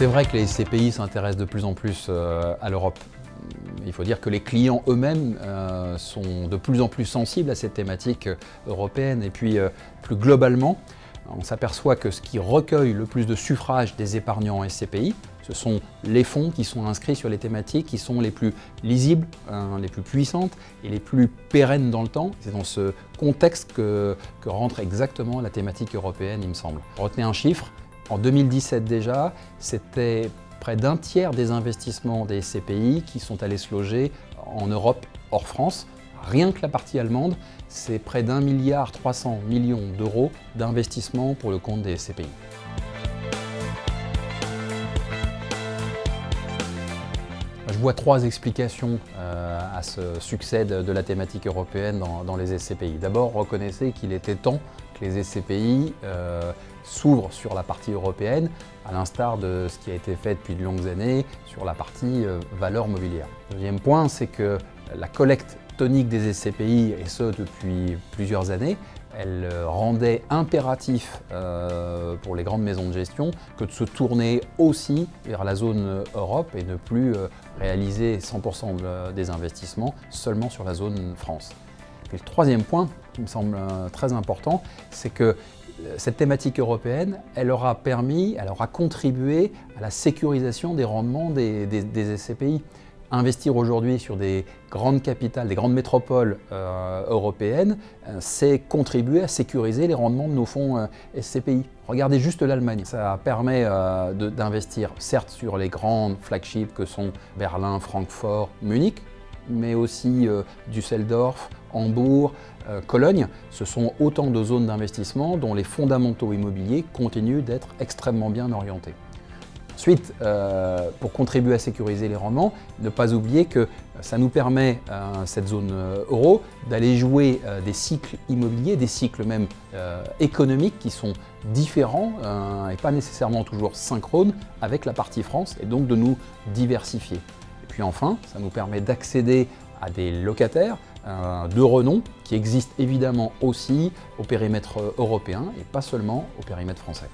C'est vrai que les SCPI s'intéressent de plus en plus à l'Europe. Il faut dire que les clients eux-mêmes sont de plus en plus sensibles à cette thématique européenne. Et puis plus globalement, on s'aperçoit que ce qui recueille le plus de suffrages des épargnants SCPI, ce sont les fonds qui sont inscrits sur les thématiques qui sont les plus lisibles, les plus puissantes et les plus pérennes dans le temps. C'est dans ce contexte que rentre exactement la thématique européenne, il me semble. Retenez un chiffre, en 2017 déjà, c'était près d'un tiers des investissements des SCPI qui sont allés se loger en Europe hors France. Rien que la partie allemande, c'est près d'1,3 milliard d'euros d'investissement pour le compte des SCPI. Je vois trois explications à ce succès de la thématique européenne dans les SCPI. D'abord, reconnaissez qu'il était temps que les SCPI s'ouvrent sur la partie européenne, à l'instar de ce qui a été fait depuis de longues années sur la partie valeurs mobilières. Deuxième point, c'est que la collecte tonique des SCPI, et ce depuis plusieurs années, elle rendait impératif pour les grandes maisons de gestion que de se tourner aussi vers la zone Europe et ne plus réaliser 100% des investissements seulement sur la zone France. Et le troisième point, qui me semble très important, c'est que cette thématique européenne, elle aura contribué à la sécurisation des rendements des SCPI. Investir aujourd'hui sur des grandes capitales, des grandes métropoles européennes, c'est contribuer à sécuriser les rendements de nos fonds SCPI. Regardez juste l'Allemagne. Ça permet d'investir certes sur les grandes flagships que sont Berlin, Francfort, Munich, mais aussi Düsseldorf, Hambourg, Cologne. Ce sont autant de zones d'investissement dont les fondamentaux immobiliers continuent d'être extrêmement bien orientés. Ensuite, pour contribuer à sécuriser les rendements, ne pas oublier que ça nous permet, cette zone euro, d'aller jouer des cycles immobiliers, des cycles même économiques qui sont différents et pas nécessairement toujours synchrones avec la partie France et donc de nous diversifier. Et puis enfin, ça nous permet d'accéder à des locataires de renom qui existent évidemment aussi au périmètre européen et pas seulement au périmètre français.